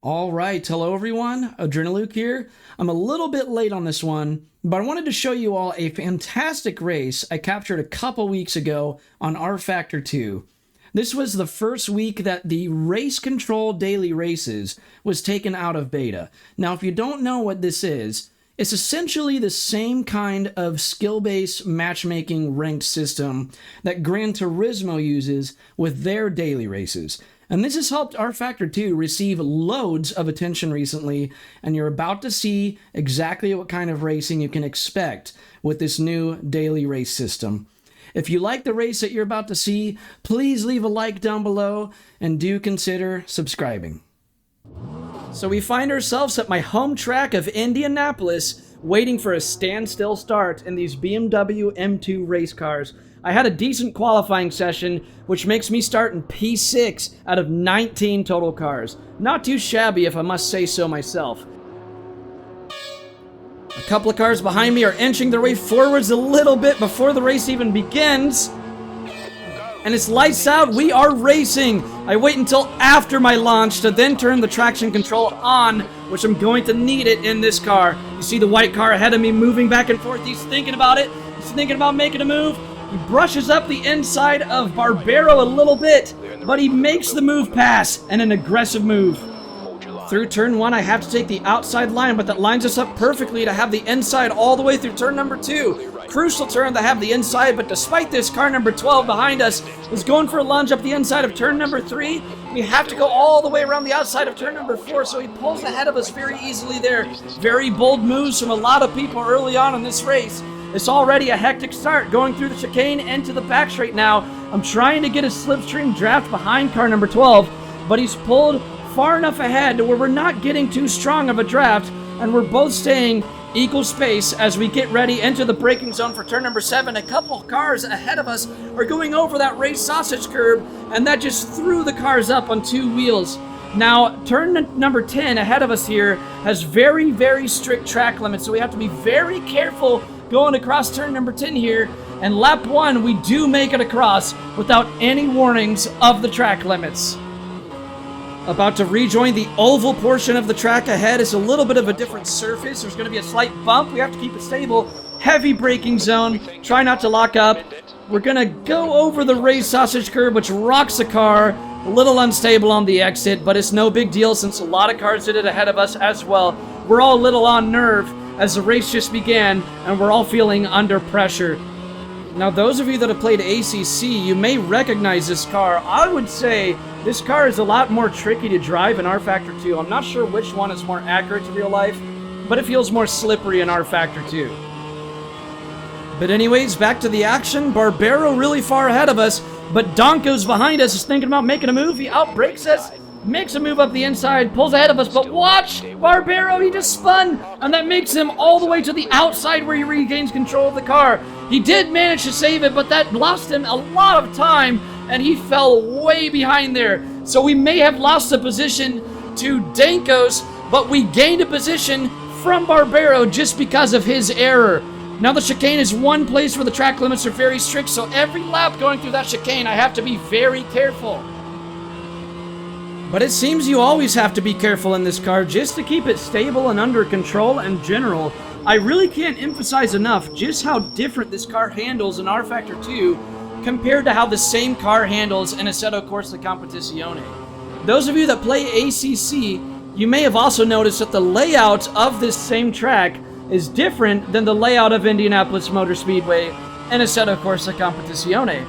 All right, hello everyone, Adrenaluke here. I'm a little bit late on this one, but I wanted to show you all a fantastic race I captured a couple weeks ago on R-Factor 2. This was the first week that the Race Control Daily Races was taken out of beta. Now, if you don't know what this is, it's essentially the same kind of skill-based matchmaking ranked system that Gran Turismo uses with their daily races. And this has helped R-Factor 2 receive loads of attention recently, and you're about to see exactly what kind of racing you can expect with this new daily race system. If you like the race that you're about to see, please leave a like down below and do consider subscribing. So we find ourselves at my home track of Indianapolis, waiting for a standstill start in these BMW M2 race cars. I had a decent qualifying session, which makes me start in P6 out of 19 total cars. Not too shabby, if I must say so myself. A couple of cars behind me are inching their way forwards a little bit before the race even begins. And it's lights out, we are racing! I wait until after my launch to then turn the traction control on, which I'm going to need it in this car. You see the white car ahead of me moving back and forth, he's thinking about it, he's thinking about making a move. He brushes up the inside of Barbero a little bit, but he makes the move pass, and an aggressive move. Through turn 1, I have to take the outside line, but that lines us up perfectly to have the inside all the way through turn number 2. Crucial turn to have the inside, but despite this, car number 12 behind us is going for a lunge up the inside of turn number 3. We have to go all the way around the outside of turn number 4, so he pulls ahead of us very easily there. Very bold moves from a lot of people early on in this race. It's already a hectic start, going through the chicane into the back straight now. I'm trying to get a slipstream draft behind car number 12, but he's pulled far enough ahead to where we're not getting too strong of a draft, and we're both staying equal space as we get ready into the braking zone for turn number 7. A couple cars ahead of us are going over that race sausage curb, and that just threw the cars up on 2 wheels. Now, turn number 10 ahead of us here has very, very strict track limits, so we have to be very careful going across turn number 10 here, and lap 1 we do make it across without any warnings of the track limits. About to rejoin the oval portion of the track ahead. Is a little bit of a different surface. There's going to be a slight bump. We have to keep it stable. Heavy braking zone. Try not to lock up. We're going to go over the race sausage curb, which rocks the car. A little unstable on the exit, but it's no big deal since a lot of cars did it ahead of us as well. We're all a little on nerve as the race just began, and we're all feeling under pressure. Now, those of you that have played ACC, you may recognize this car. I would say this car is a lot more tricky to drive in R-Factor 2. I'm not sure which one is more accurate to real life, but it feels more slippery in R-Factor 2. But anyways, back to the action. Barbero really far ahead of us, but Donko's behind us is thinking about making a move. He outbrakes us, makes a move up the inside, pulls ahead of us, but watch! Barbero, he just spun, and that makes him all the way to the outside where he regains control of the car. He did manage to save it, but that lost him a lot of time, and he fell way behind there. So we may have lost the position to Dankos, but we gained a position from Barbero just because of his error. Now the chicane is one place where the track limits are very strict, so every lap going through that chicane, I have to be very careful. But it seems you always have to be careful in this car just to keep it stable and under control in general. I really can't emphasize enough just how different this car handles in R-Factor 2 compared to how the same car handles in Assetto Corsa Competizione. Those of you that play ACC, you may have also noticed that the layout of this same track is different than the layout of Indianapolis Motor Speedway and Assetto Corsa Competizione.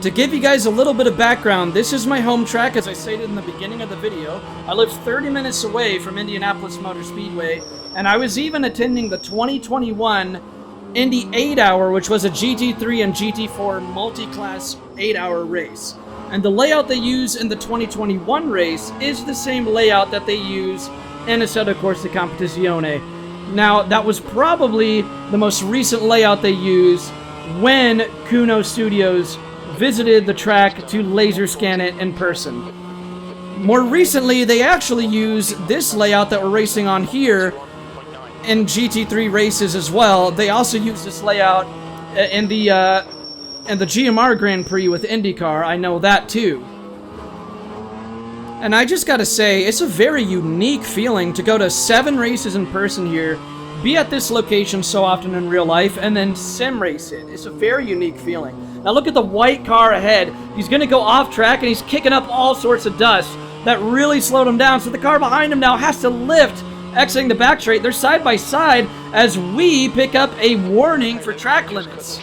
To give you guys a little bit of background, this is my home track, as I stated in the beginning of the video. I live 30 minutes away from Indianapolis Motor Speedway, and I was even attending the 2021 Indy 8-hour, which was a GT3 and GT4 multi-class 8-hour race. And the layout they use in the 2021 race is the same layout that they use in Assetto Corsa Competizione. Now, that was probably the most recent layout they used when Kuno Studios visited the track to laser scan it in person. More recently, they actually use this layout that we're racing on here in GT3 races as well. They also use this layout in the GMR Grand Prix with IndyCar. I know that too. And I just gotta say, it's a very unique feeling to go to 7 races in person here, be at this location so often in real life, and then sim race it. It's a very unique feeling. Now look at the white car ahead. He's gonna go off track and he's kicking up all sorts of dust. That really slowed him down, so the car behind him now has to lift, exiting the back straight. They're side by side as we pick up a warning for track limits.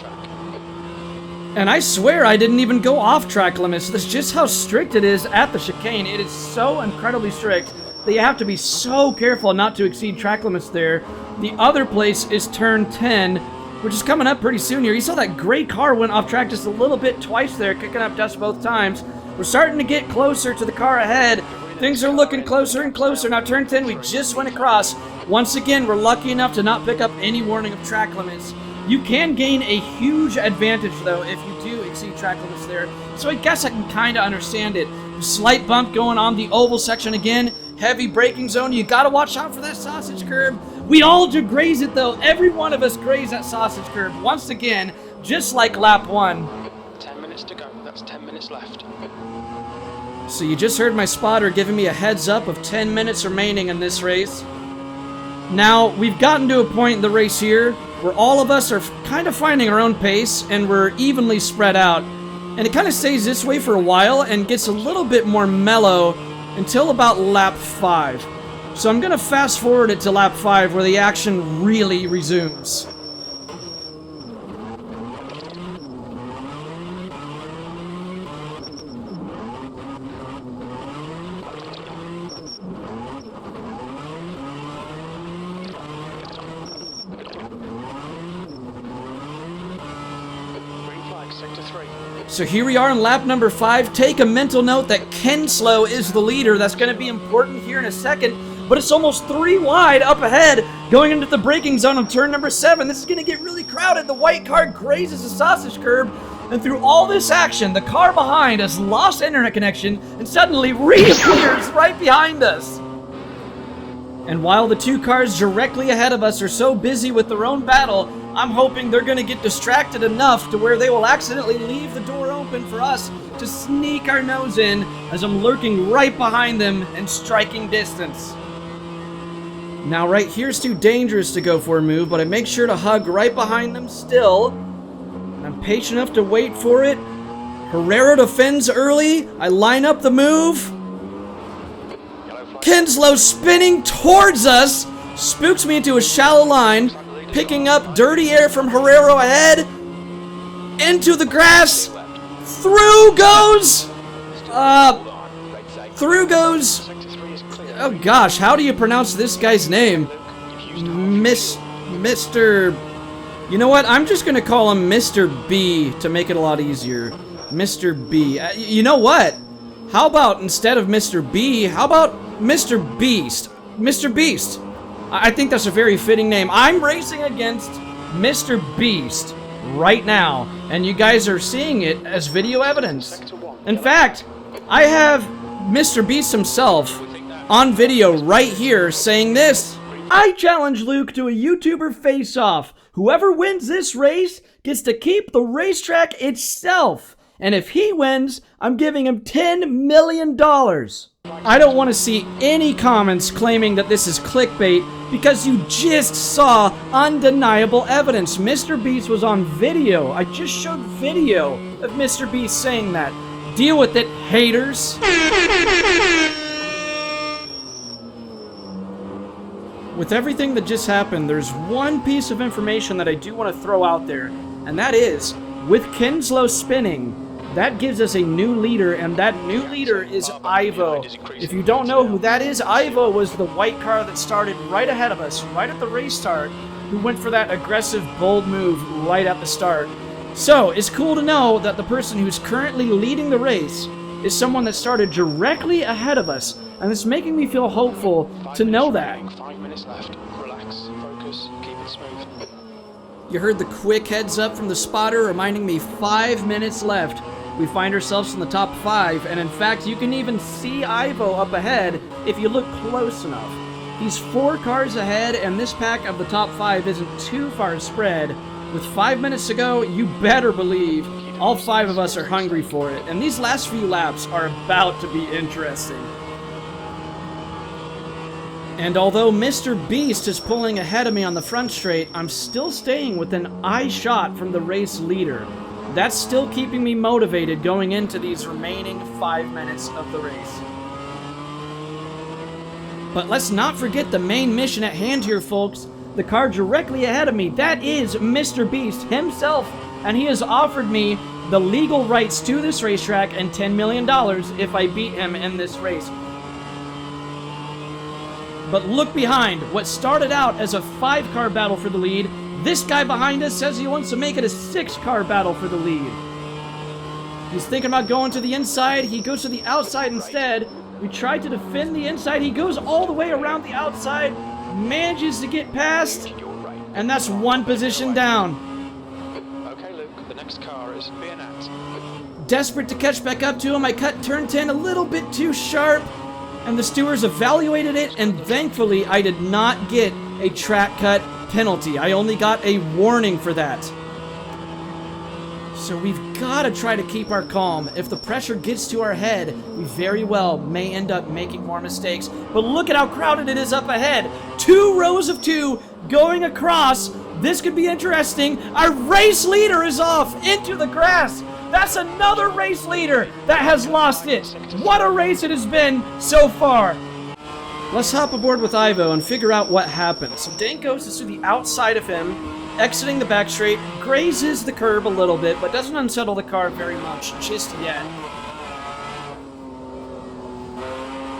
And I swear I didn't even go off track limits. That's just how strict it is at the chicane. It is so incredibly strict that you have to be so careful not to exceed track limits there. The other place is turn 10, which is coming up pretty soon here. You saw that gray car went off track just a little bit twice there, kicking up dust both times. We're starting to get closer to the car ahead. Things are looking closer and closer. Now turn 10 we just went across. Once again, we're lucky enough to not pick up any warning of track limits. You can gain a huge advantage, though, if you do exceed track limits there. So I guess I can kind of understand it. Slight bump going on the oval section again. Heavy braking zone. You got to watch out for that sausage curb. We all do graze it, though. Every one of us graze that sausage curb. Once again, just like lap 1. 10 minutes to go. That's 10 minutes left. So you just heard my spotter giving me a heads up of 10 minutes remaining in this race. Now, we've gotten to a point in the race here where all of us are kind of finding our own pace and we're evenly spread out. And it kind of stays this way for a while and gets a little bit more mellow until about lap 5. So I'm going to fast forward it to lap 5 where the action really resumes. So here we are in lap number 5. Take a mental note that Kenslow is the leader. That's going to be important here in a second. But it's almost 3 wide up ahead going into the braking zone of turn number 7. This is going to get really crowded. The white car grazes the sausage curb. And through all this action, the car behind has lost internet connection and suddenly reappears right behind us. And while the 2 cars directly ahead of us are so busy with their own battle, I'm hoping they're going to get distracted enough to where they will accidentally leave the door open for us to sneak our nose in as I'm lurking right behind them and striking distance. Now right here's too dangerous to go for a move, but I make sure to hug right behind them still. I'm patient enough to wait for it. Herrera defends early. I line up the move. Kenslow spinning towards us spooks me into a shallow line, picking up dirty air from Herrera ahead, into the grass, through goes, oh gosh, how do you pronounce this guy's name? Mr. You know what, I'm just gonna call him Mr. B to make it a lot easier. Mr. B. You know what? How about instead of Mr. B, how about Mr. Beast? Mr. Beast. I think that's a very fitting name. I'm racing against Mr. Beast right now, and you guys are seeing it as video evidence. In fact, I have Mr. Beast himself on video right here saying this. I challenge Luke to a YouTuber face-off. Whoever wins this race gets to keep the racetrack itself. And if he wins, I'm giving him $10 million. I don't want to see any comments claiming that this is clickbait because you just saw undeniable evidence. Mr. Beast was on video. I just showed video of Mr. Beast saying that. Deal with it, haters. With everything that just happened, there's one piece of information that I do want to throw out there, and that is, with Kenslow spinning, that gives us a new leader, and that new leader is Ivo. If you don't know who that is, Ivo was the white car that started right ahead of us, right at the race start, who went for that aggressive, bold move right at the start. So, it's cool to know that the person who's currently leading the race is someone that started directly ahead of us, and it's making me feel hopeful to know that. 5 minutes left. Relax, focus, keep it smooth. You heard the quick heads up from the spotter reminding me 5 minutes left. We find ourselves in the top 5, and in fact, you can even see Ivo up ahead if you look close enough. He's 4 cars ahead, and this pack of the top 5 isn't too far spread. With 5 minutes to go, you better believe all 5 of us are hungry for it, and these last few laps are about to be interesting. And although Mr. Beast is pulling ahead of me on the front straight, I'm still staying within eye shot from the race leader. That's still keeping me motivated going into these remaining 5 minutes of the race. But let's not forget the main mission at hand here, folks. The car directly ahead of me, that is Mr. Beast himself, and he has offered me the legal rights to this racetrack and $10 million if I beat him in this race. But look behind. What started out as a 5-car battle for the lead, this guy behind us says he wants to make it a 6-car battle for the lead. He's thinking about going to the inside. He goes to the outside instead. We tried to defend the inside. He goes all the way around the outside, manages to get past, and that's 1 position down. Okay, Luke, the next car is Fanatec. Desperate to catch back up to him, I cut turn 10 a little bit too sharp, and the stewards evaluated it, and thankfully I did not get a track cut penalty. I only got a warning for that. So we've got to try to keep our calm. If the pressure gets to our head, we very well may end up making more mistakes. But look at how crowded it is up ahead. 2 rows of 2 going across. This could be interesting. Our race leader is off into the grass. That's another race leader that has lost it. What a race it has been so far. Let's hop aboard with Ivo and figure out what happened. So Dankos is to the outside of him, exiting the back straight, grazes the curb a little bit, but doesn't unsettle the car very much just yet.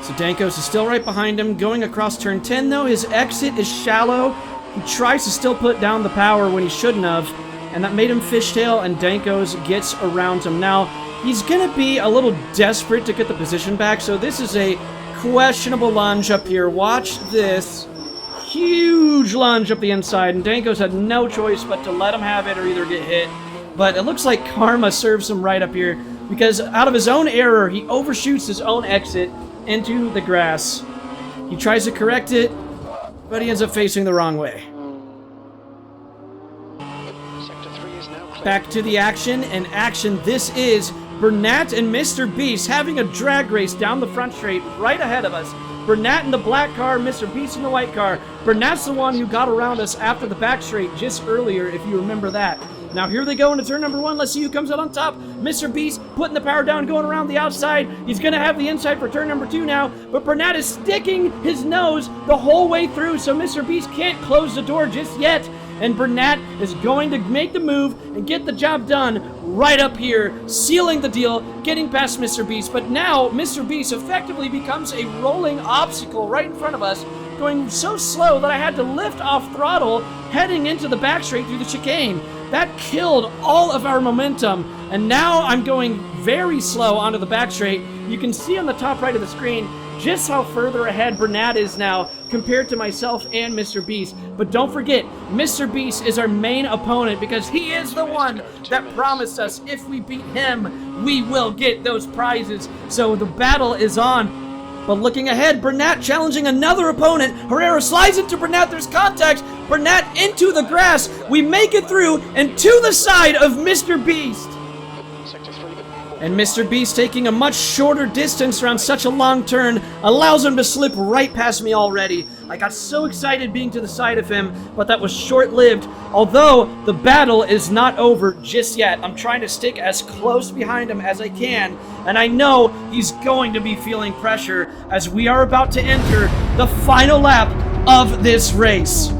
So Dankos is still right behind him, going across turn 10 though. His exit is shallow. He tries to still put down the power when he shouldn't have, and that made him fishtail, and Dankos gets around him. Now, he's going to be a little desperate to get the position back, so this is a questionable lunge up here. Watch this. Huge lunge up the inside, and Dankos had no choice but to let him have it or either get hit. But it looks like karma serves him right up here, because out of his own error, he overshoots his own exit into the grass. He tries to correct it, but he ends up facing the wrong way. Back to the action, and action this is. Burnett and Mr. Beast having a drag race down the front straight right ahead of us. Burnett in the black car, Mr. Beast in the white car. Burnett's the one who got around us after the back straight just earlier, if you remember that. Now here they go into turn number 1. Let's see who comes out on top. Mr. Beast putting the power down, going around the outside. He's going to have the inside for turn number 2 now, but Burnett is sticking his nose the whole way through, so Mr. Beast can't close the door just yet. And Burnett is going to make the move and get the job done right up here, sealing the deal, getting past Mr. Beast. But now Mr. Beast effectively becomes a rolling obstacle right in front of us, going so slow that I had to lift off throttle heading into the back straight through the chicane. That killed all of our momentum, and now I'm going very slow onto the back straight. You can see on the top right of the screen just how further ahead Burnett is now compared to myself and Mr. Beast. But don't forget, Mr. Beast is our main opponent because he is the one that promised us if we beat him, we will get those prizes. So the battle is on. But looking ahead, Burnett challenging another opponent. Herrera slides into Burnett. There's contact. Burnett into the grass. We make it through and to the side of Mr. Beast. And Mr. Beast, taking a much shorter distance around such a long turn, allows him to slip right past me already. I got so excited being to the side of him, but that was short-lived. Although the battle is not over just yet. I'm trying to stick as close behind him as I can, and I know he's going to be feeling pressure as we are about to enter the final lap of this race.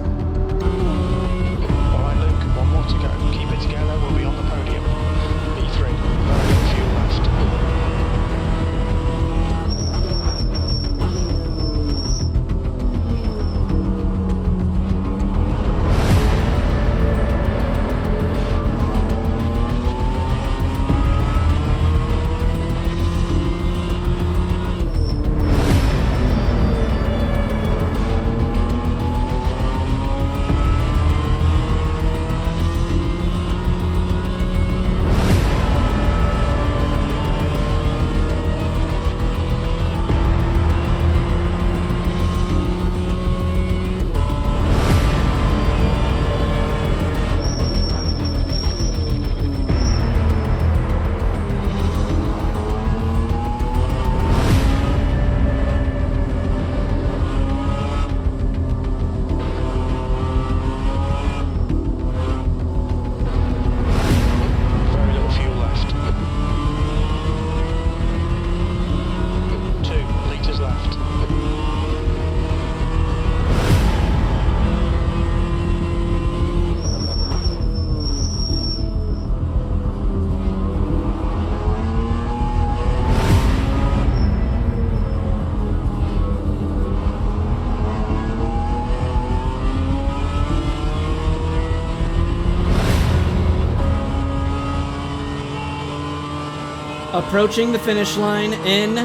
approaching the finish line in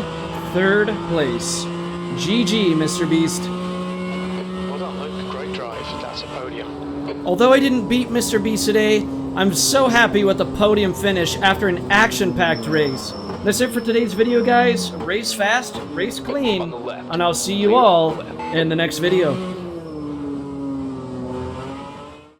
3rd place. GG, Mr. Beast. Well done, Luke. Great drive. That's a podium. Although I didn't beat Mr. Beast today, I'm so happy with the podium finish after an action-packed race. That's it for today's video, guys. Race fast, race clean, and I'll see you all in the next video.